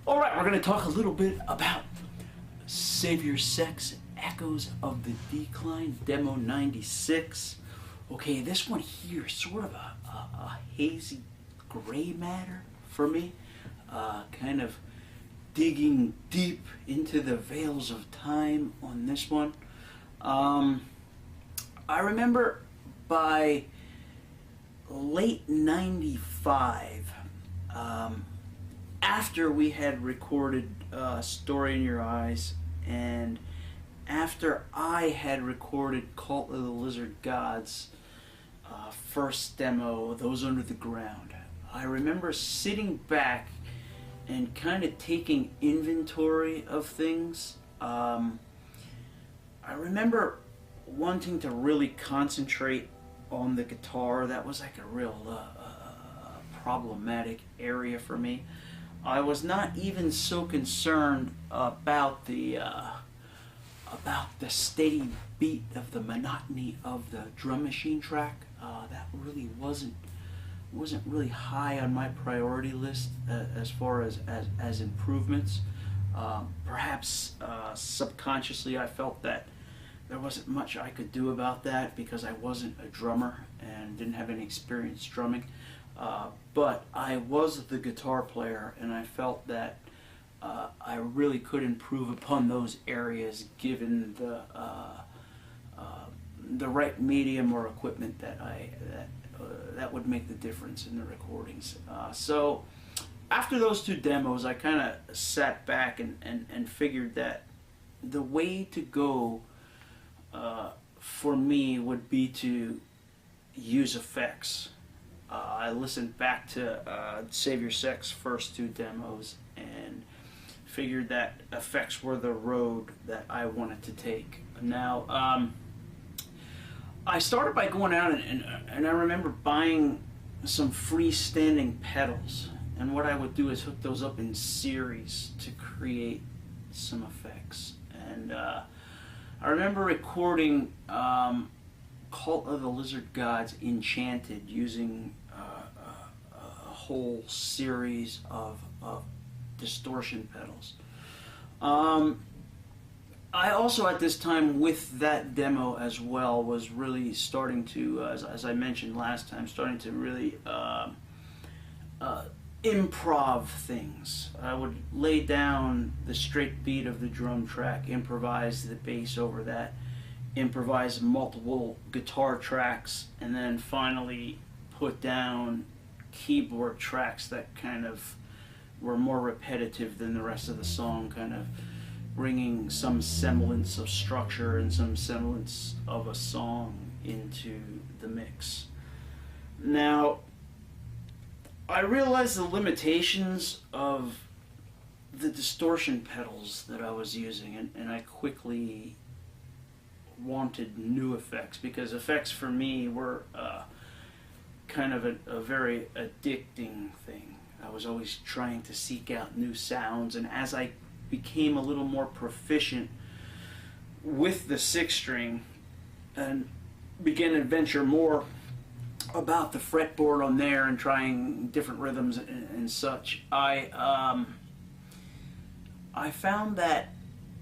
Alright, we're going to talk a little bit about Savior Sect's Echoes of the Decline, Demo 96. Okay, this one here is sort of a hazy gray matter for me. Kind of digging deep into the veils of time on this one. I remember by late 95, after we had recorded Story in Your Eyes, and after I had recorded Cult of the Lizard Gods' first demo, Those Under the Ground, I remember sitting back and kind of taking inventory of things. I remember wanting to really concentrate on the guitar. That was like a real problematic area for me. I was not even so concerned about the steady beat of the monotony of the drum machine track. That really wasn't really high on my priority list as far as improvements. Perhaps subconsciously I felt that there wasn't much I could do about that because I wasn't a drummer and didn't have any experience drumming. But I was the guitar player, and I felt that I really could improve upon those areas given the right medium or equipment that would make the difference in the recordings. So after those two demos, I kind of sat back and figured that the way to go for me would be to use effects. I listened back to Savior Sect's first two demos and figured that effects were the road that I wanted to take. Now, I started by going out and I remember buying some freestanding pedals, and what I would do is hook those up in series to create some effects. And I remember recording Cult of the Lizard Gods Enchanted using a whole series of distortion pedals. I also at this time with that demo as well was really starting to, as I mentioned last time, starting to really improv things. I would lay down the straight beat of the drum track, improvise the bass over that, improvise multiple guitar tracks, and then finally put down keyboard tracks that kind of were more repetitive than the rest of the song, kind of bringing some semblance of structure and some semblance of a song into the mix. Now, I realized the limitations of the distortion pedals that I was using, and I quickly wanted new effects, because effects for me were kind of a very addicting thing. I was always trying to seek out new sounds, and as I became a little more proficient with the six string and began to venture more about the fretboard on there and trying different rhythms and such, I found that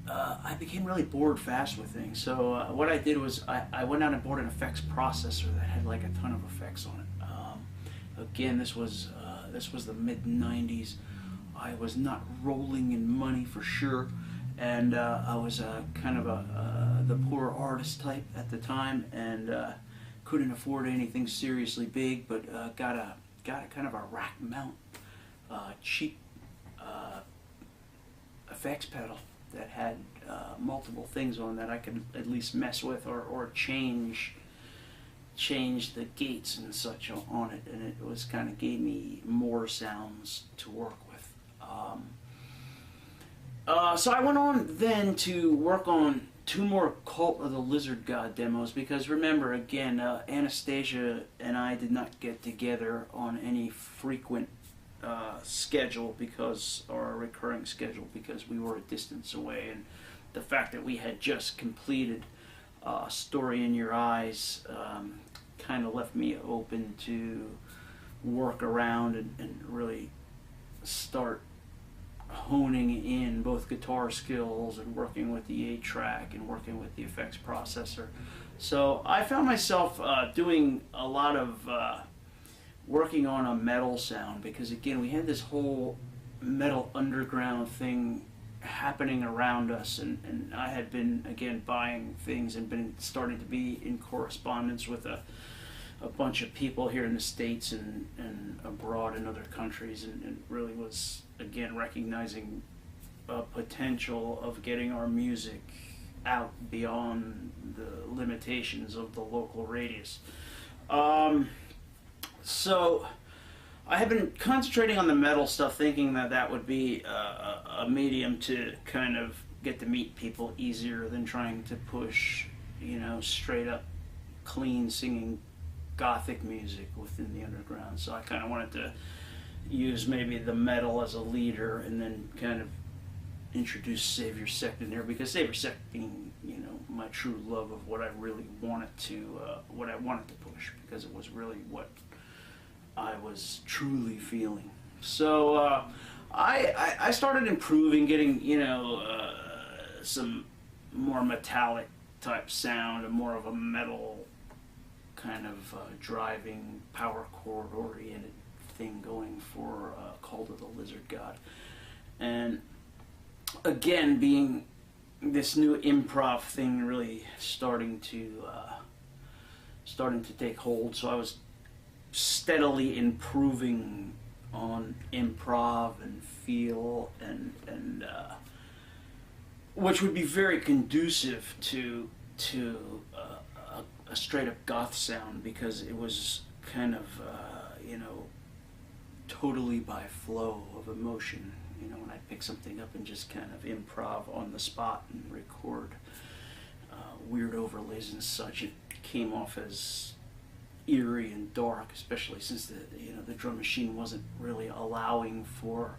I became really bored fast with things. So what I did was I went out and bought an effects processor that had like a ton of effects on it. Again, this was the mid-90s. I was not rolling in money for sure, and I was kind of the poor artist type at the time, and couldn't afford anything seriously big, but got a kind of a rack mount cheap effects pedal that had multiple things on that I could at least mess with or change the gates and such on it, and it was kind of gave me more sounds to work with. So I went on then to work on two more Cult of the Lizard God demos, because remember again, Anastasia and I did not get together on any frequent schedule or a recurring schedule, because we were a distance away, and the fact that we had just completed Story in Your Eyes kind of left me open to work around and really start honing in both guitar skills and working with the 8-track and working with the effects processor. So I found myself doing a lot of working on a metal sound, because again, we had this whole metal underground thing happening around us, and I had been, again, buying things and been starting to be in correspondence with a bunch of people here in the States and abroad in other countries, and really was, again, recognizing a potential of getting our music out beyond the limitations of the local radius. So I have been concentrating on the metal stuff, thinking that that would be a medium to kind of get to meet people easier than trying to push, you know, straight up clean singing gothic music within the underground. So I kind of wanted to use maybe the metal as a leader, and then kind of introduce Savior Sect in there, because Savior Sect being, you know, my true love of what I really wanted to push, because it was really what I was truly feeling. So I started improving, getting, you know, some more metallic type sound and more of a metal kind of driving power chord oriented thing going for Call to the Lizard God. And again, being this new improv thing really starting to take hold, so I was steadily improving on improv and feel, and which would be very conducive to a straight up goth sound, because it was kind of you know, totally by flow of emotion. You know, when I pick something up and just kind of improv on the spot and record weird overlays and such, it came off as eerie and dark, especially since the drum machine wasn't really allowing for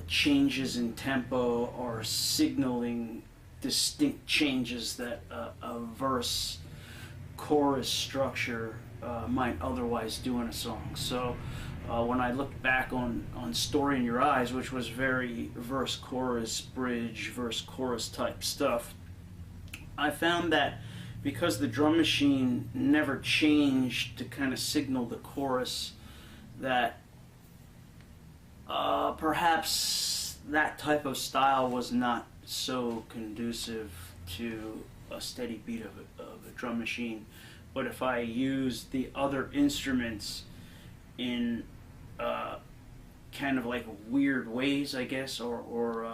changes in tempo or signaling distinct changes that a verse chorus structure might otherwise do in a song. So when I looked back on Story in Your Eyes, which was very verse chorus bridge verse chorus type stuff, I found that because the drum machine never changed to kind of signal the chorus, that perhaps that type of style was not so conducive to a steady beat of a drum machine. But if I use the other instruments in kind of like weird ways, I guess, or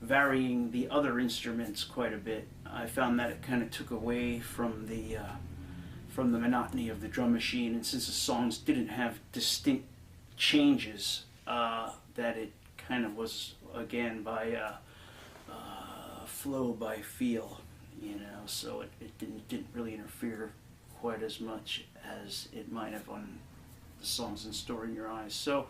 varying the other instruments quite a bit, I found that it kind of took away from the monotony of the drum machine. And since the songs didn't have distinct changes, that it kind of was, again, by flow by feel, you know, so it didn't really interfere quite as much as it might have on the songs in Story in Your Eyes. So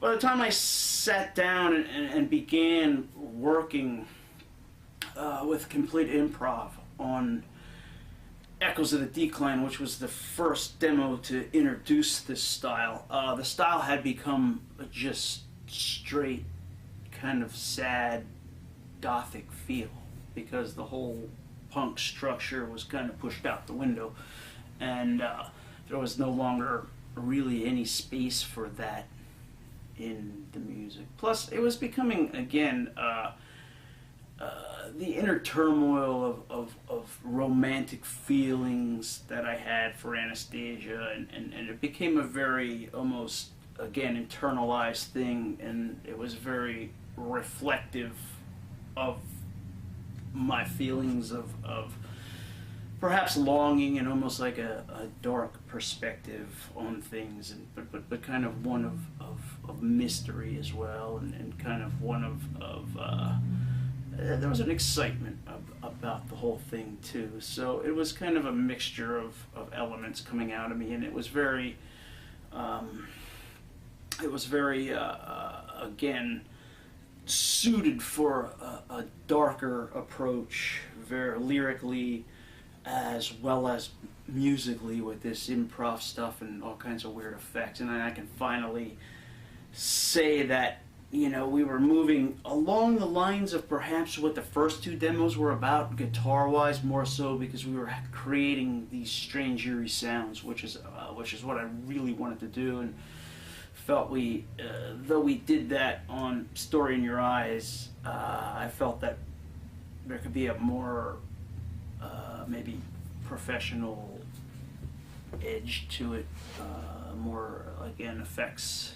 by the time I sat down and began working with complete improv on Echoes of the Decline, which was the first demo to introduce this style, the style had become just straight kind of sad gothic feel, because the whole punk structure was kind of pushed out the window, and there was no longer really any space for that in the music. Plus, it was becoming, again, the inner turmoil of romantic feelings that I had for Anastasia, and it became a very almost, again, internalized thing, and it was very reflective of my feelings of perhaps longing and almost like a dark perspective on things, and but kind of one of mystery as well, and kind of one of there was an excitement about the whole thing too. So it was kind of a mixture of elements coming out of me, and it was very again, suited for a darker approach, very lyrically as well as musically, with this improv stuff and all kinds of weird effects. And then I can finally say that, we were moving along the lines of perhaps what the first two demos were about, guitar-wise, more so because we were creating these strange, eerie sounds, which is what I really wanted to do, and felt though we did that on Story in Your Eyes, I felt that there could be a more, maybe professional edge to it, more, again, effects.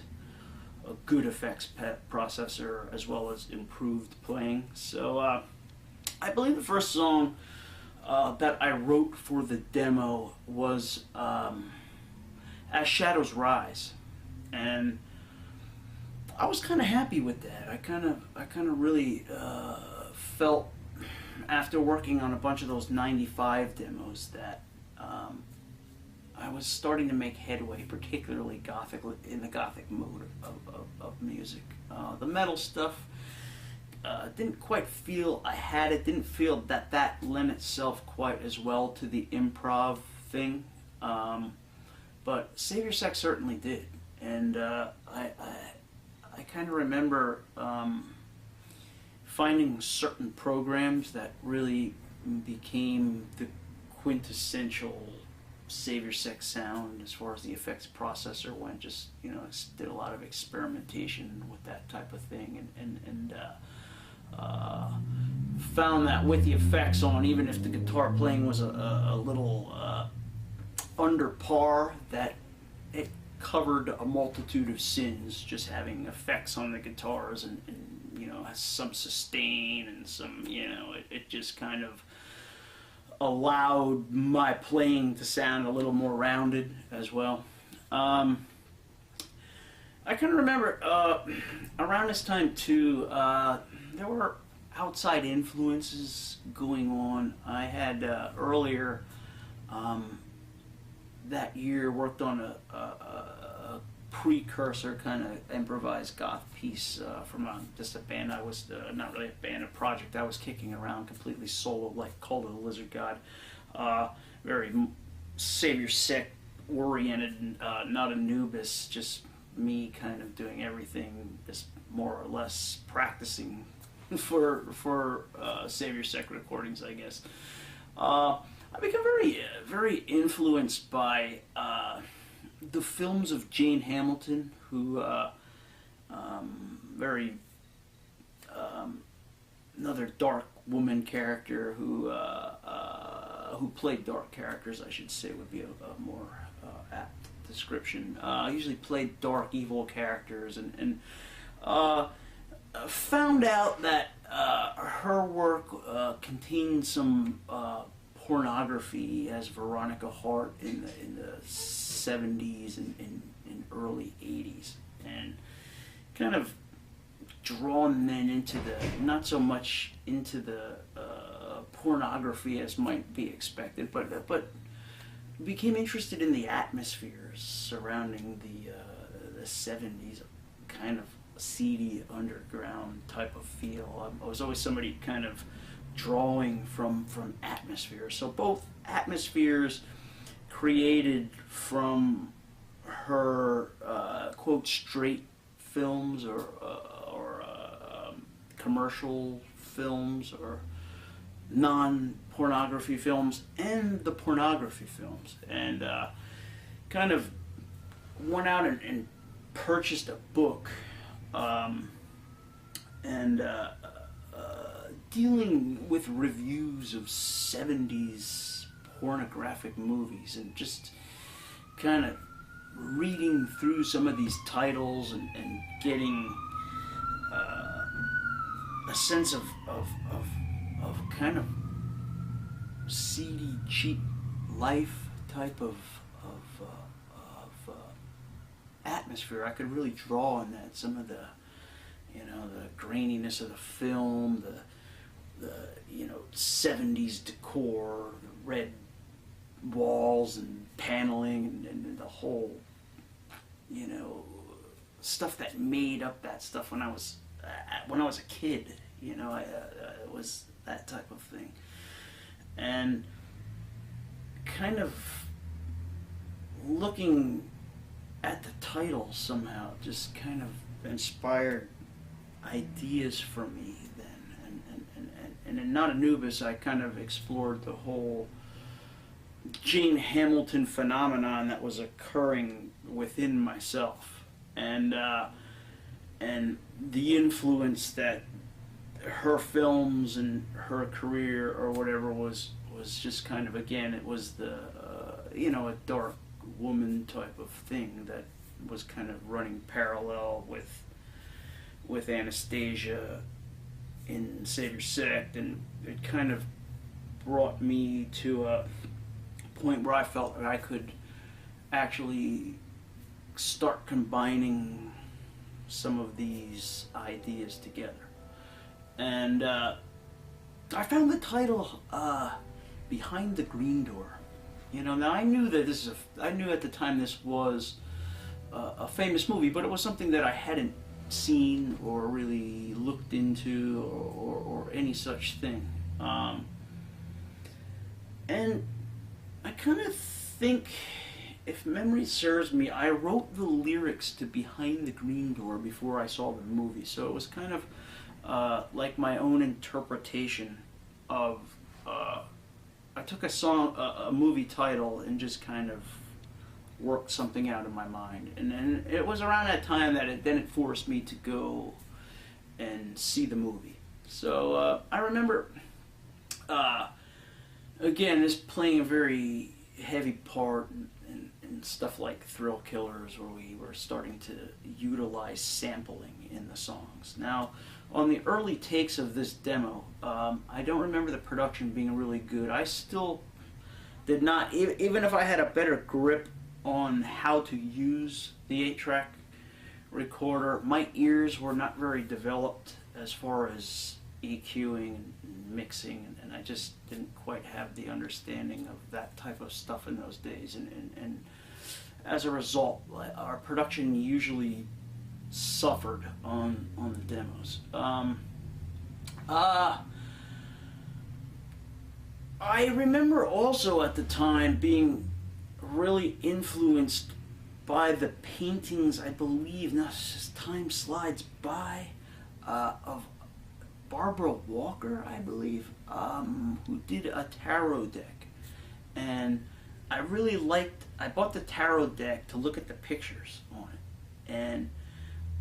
A good effects processor as well as improved playing. So I believe the first song that I wrote for the demo was As Shadows Rise, and I was kind of happy with that. I kind of really felt, after working on a bunch of those 95 demos, that I was starting to make headway, particularly in the gothic mode of music. The metal stuff didn't quite feel I had it. Didn't feel that lent itself quite as well to the improv thing. But Savior Sect certainly did, and I kind of remember finding certain programs that really became the quintessential Savior Sect sound as far as the effects processor went. Just did a lot of experimentation with that type of thing, and found that with the effects on, even if the guitar playing was a little under par, that it covered a multitude of sins, just having effects on the guitars and some sustain and some, it just kind of allowed my playing to sound a little more rounded as well. I kind of remember around this time too, there were outside influences going on. I had earlier that year worked on a precursor kind of improvised goth piece from just a band I was, not really a band, a project I was kicking around completely solo, like called The Lizard God. Very Savior Sect oriented, not Anubis, just me kind of doing everything, just more or less practicing for Savior Sect recordings, I guess. I became very influenced by the films of Jane Hamilton, who another dark woman character who played dark characters, I should say, would be a more apt description. Usually played dark, evil characters, and found out that her work contained some pornography as Veronica Hart in the 70s and early 80s, and kind of drawn then into not so much into the pornography as might be expected, but became interested in the atmospheres surrounding the 70s, kind of seedy underground type of feel. I was always somebody kind of drawing from atmospheres. So both atmospheres created from her quote straight films or commercial films or non-pornography films and the pornography films, and kind of went out and purchased a book and dealing with reviews of 70s pornographic movies, and just kind of reading through some of these titles and getting a sense of kind of seedy, cheap life type of atmosphere. I could really draw on that. Some of the, the graininess of the film, the 70s decor, the red walls and paneling, and the whole, stuff that made up that stuff when I was a kid. It was that type of thing, and kind of looking at the title somehow just kind of inspired ideas for me then. And in Not Anubis, I kind of explored the whole Jane Hamilton phenomenon that was occurring within myself, and the influence that her films and her career or whatever was just kind of, again, it was the a dark woman type of thing that was kind of running parallel with Anastasia in Savior Sect, and it kind of brought me to a point where I felt that I could actually start combining some of these ideas together. And I found the title Behind the Green Door. Now I knew that I knew at the time this was a famous movie, but it was something that I hadn't seen or really looked into or any such thing. And I kind of think, if memory serves me, I wrote the lyrics to Behind the Green Door before I saw the movie, so it was kind of like my own interpretation of I took a movie title and just kind of worked something out in my mind, and it was around that time that it forced me to go and see the movie. So I remember again, this playing a very heavy part in stuff like Thrill Killers, where we were starting to utilize sampling in the songs. Now, on the early takes of this demo, I don't remember the production being really good. I still did not, even if I had a better grip on how to use the 8-track recorder, my ears were not very developed as far as EQing and mixing, and I just didn't quite have the understanding of that type of stuff in those days, and as a result, our production usually suffered on the demos. I remember also at the time being really influenced by the paintings, I believe, now as time slides by, of Barbara Walker, I believe, who did a tarot deck. And I really liked, I bought the tarot deck to look at the pictures on it. And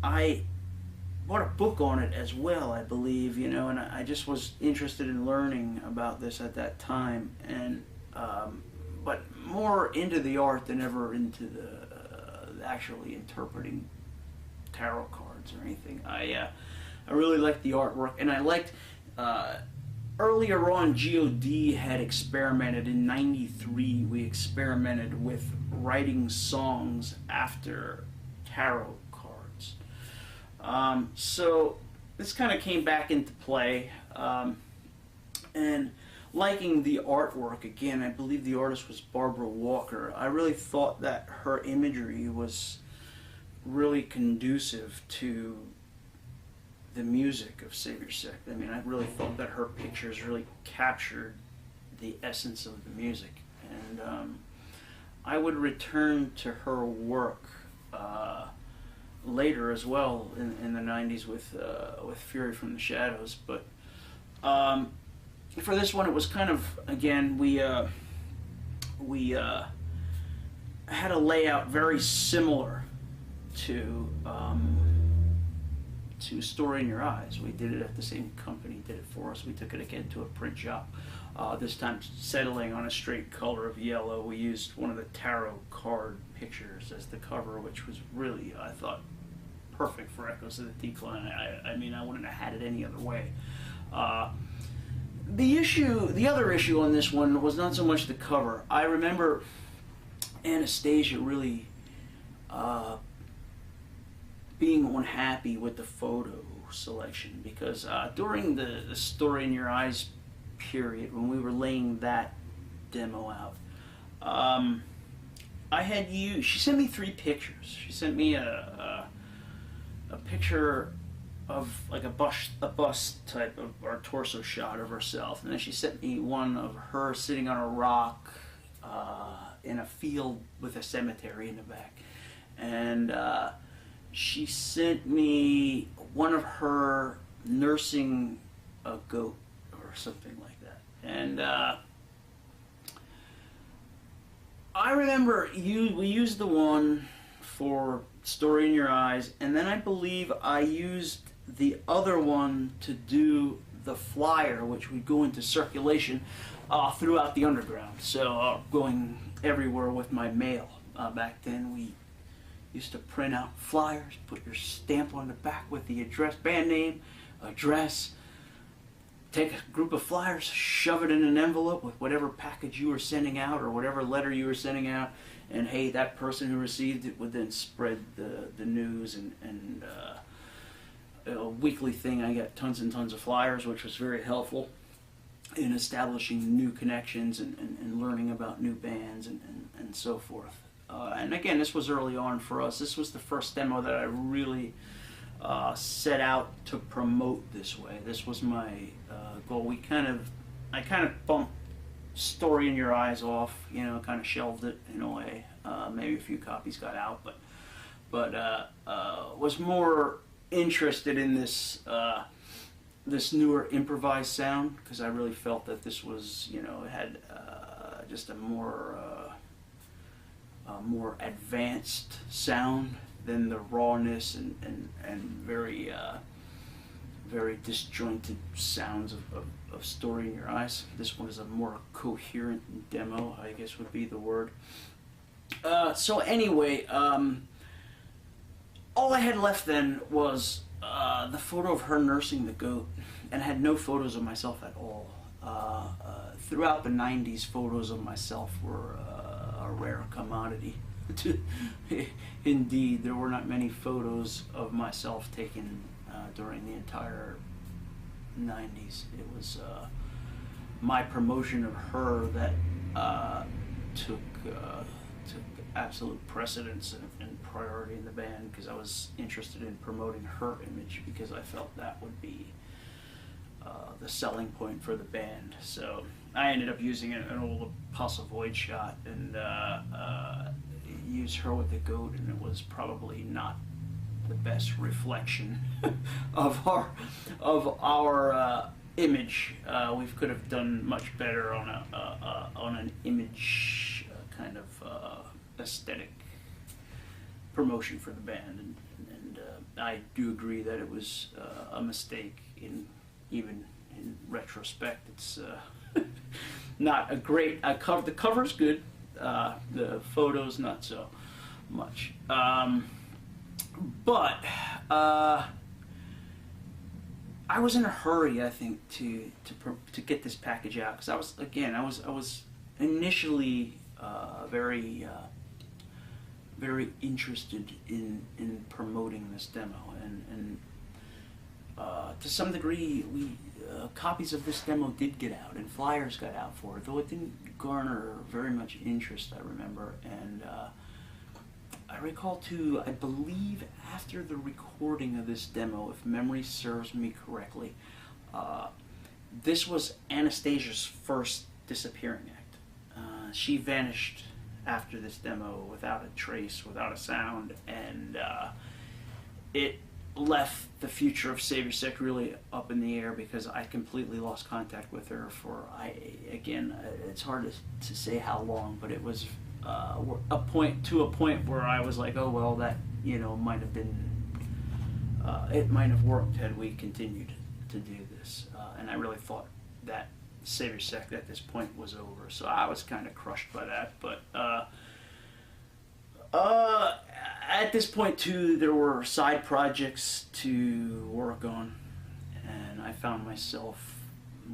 I bought a book on it as well, I believe, and I just was interested in learning about this at that time. And but more into the art than ever into the actually interpreting tarot cards or anything. I really liked the artwork, and I liked, earlier on, G.O.D. had experimented. In '93, we experimented with writing songs after tarot cards. So this kind of came back into play, and liking the artwork, again, I believe the artist was Barbara Walker. I really thought that her imagery was really conducive to the music of Savior Sect. I mean, I really thought that her pictures really captured the essence of the music. And I would return to her work later as well in the 90s with Fury from the Shadows. But for this one, it was kind of, again, we had a layout very similar to Story in Your Eyes. We did it at the same company, did it for us. We took it again to a print shop, this time settling on a straight color of yellow. We used one of the tarot card pictures as the cover, which was really, I thought, perfect for Echoes of the Decline. I mean, I wouldn't have had it any other way. The other issue on this one was not so much the cover. I remember Anastasia really being unhappy with the photo selection, because during the Story in Your Eyes period, when we were laying that demo out, she sent me 3 pictures. She sent me a picture of like a bust type of, or torso shot of herself, and then she sent me one of her sitting on a rock in a field with a cemetery in the back, and she sent me one of her nursing a goat or something like that. And I remember we used the one for Story in Your Eyes, and then I believe I used the other one to do the flyer, which would go into circulation throughout the underground. So going everywhere with my mail. Back then we used to print out flyers, put your stamp on the back with the address, band name, address, take a group of flyers, shove it in an envelope with whatever package you were sending out or whatever letter you were sending out, and hey, that person who received it would then spread the news, and a weekly thing. I got tons and tons of flyers, which was very helpful in establishing new connections and learning about new bands and so forth. And again, this was early on for us. This was the first demo that I really set out to promote this way. This was my goal. I kind of bumped Story in Your Eyes off, kind of shelved it in a way. Maybe a few copies got out, but was more interested in this this newer improvised sound, because I really felt that this was, it had just a more advanced sound than the rawness and very very disjointed sounds of Story in Your Eyes. This one is a more coherent demo, I guess would be the word. So anyway, all I had left then was the photo of her nursing the goat, and I had no photos of myself at all. Throughout the 90s, photos of myself were a rare commodity. Indeed, there were not many photos of myself taken during the entire 90s. It was my promotion of her that took absolute precedence and priority in the band, because I was interested in promoting her image, because I felt that would be the selling point for the band. So I ended up using an old Apostle Void shot and used her with the goat, and it was probably not the best reflection of our image. We could have done much better on an image kind of aesthetic promotion for the band, and I do agree that it was a mistake. Even in retrospect, it's not a great cover. The cover's good, the photos not so much. But I was in a hurry, I think, to get this package out, because I was initially very interested in promoting this demo, and to some degree, copies of this demo did get out, and flyers got out for it, though it didn't garner very much interest, I remember. And I recall too, I believe after the recording of this demo, if memory serves me correctly, this was Anastasia's first disappearing act. She vanished after this demo without a trace, without a sound, and it left the future of Savior Sect really up in the air, because I completely lost contact with her for, it's hard to say how long, but it was a point where I was like, oh well, that might have been, it might have worked had we continued to do this, and I really thought that Savior Sect at this point was over, so I was kind of crushed by that. But at this point too, there were side projects to work on, and I found myself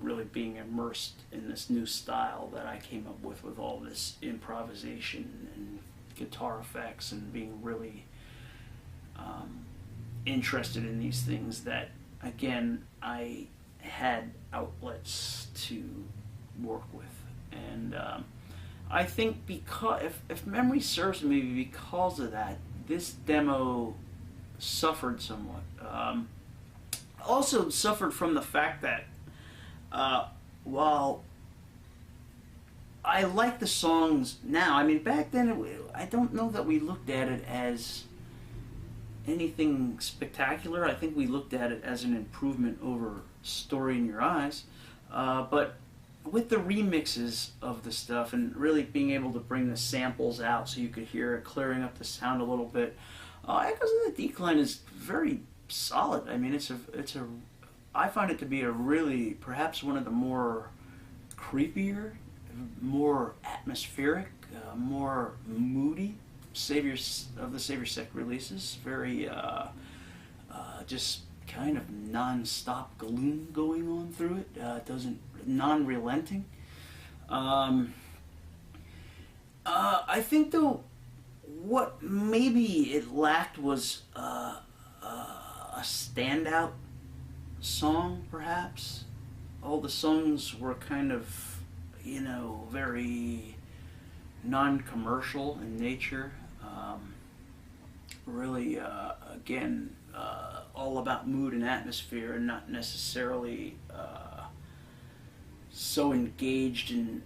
really being immersed in this new style that I came up with all this improvisation and guitar effects, and being really interested in these things that, again, I had outlets to work with. And I think because, if memory serves me, because of that, this demo suffered somewhat. Also suffered from the fact that while I like the songs now, I mean, back then I don't know that we looked at it as anything spectacular. I think we looked at it as an improvement over Story in Your Eyes. But with the remixes of the stuff and really being able to bring the samples out so you could hear it, clearing up the sound a little bit, Echoes of the Decline is very solid. I mean, I find it to be a really, perhaps one of the more creepier, more atmospheric, more moody of the Savior Sect releases. Very, just kind of non-stop gloom going on through it. It doesn't, non-relenting. I think though, what maybe it lacked was a standout song, perhaps. All the songs were kind of, very non-commercial in nature. Really, again, all about mood and atmosphere, and not necessarily so engaged in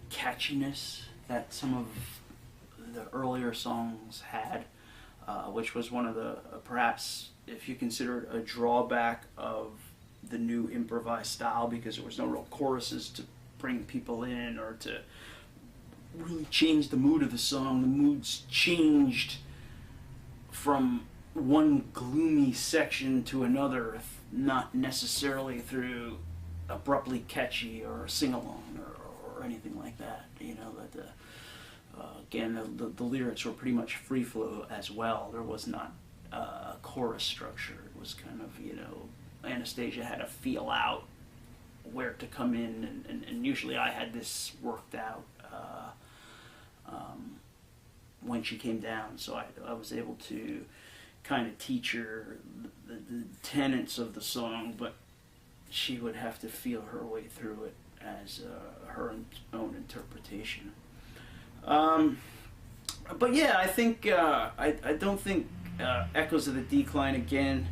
catchiness that some of the earlier songs had, which was one of the, perhaps, if you consider it a drawback of the new improvised style, because there was no real choruses to bring people in or to really change the mood of the song. The moods changed from one gloomy section to another, not necessarily through abruptly catchy or sing-along or anything like that. Again, the lyrics were pretty much free flow as well. There was not a chorus structure. It was kind of, Anastasia had to feel out where to come in, and usually I had this worked out when she came down, so I was able to kind of teach her the tenets of the song, but she would have to feel her way through it as her own interpretation. But yeah, I think I don't think Echoes of the Decline, again,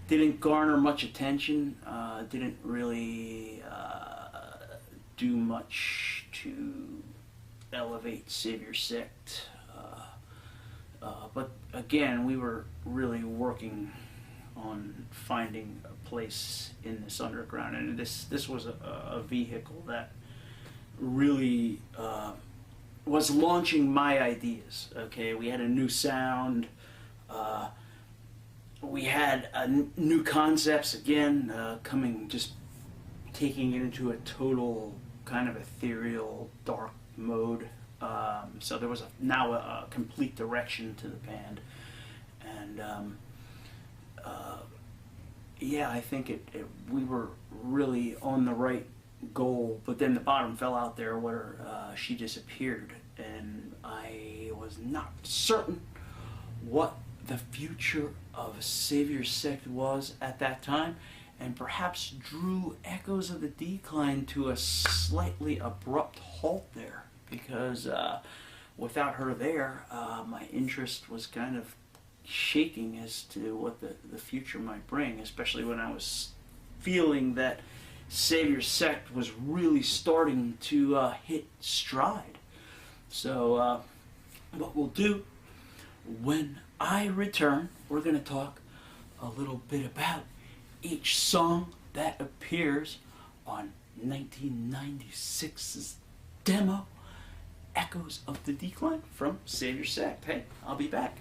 didn't garner much attention, didn't really do much to elevate Savior Sect. But again, we were really working on finding a place in this underground, and this was a vehicle that really was launching my ideas. Okay, we had a new sound. We had new concepts again, just taking it into a total kind of ethereal, dark mode. So there was now a complete direction to the band, and yeah, I think we were really on the right goal. But then the bottom fell out there where she disappeared, and I was not certain what the future of Savior Sect was at that time, and perhaps drew Echoes of the Decline to a slightly abrupt halt there, because without her there, my interest was kind of shaking as to what the future might bring, especially when I was feeling that Savior Sect was really starting to hit stride. So what we'll do when I return, we're going to talk a little bit about each song that appears on 1996's demo, Echoes of the Decline from Savior Sect. Hey, I'll be back.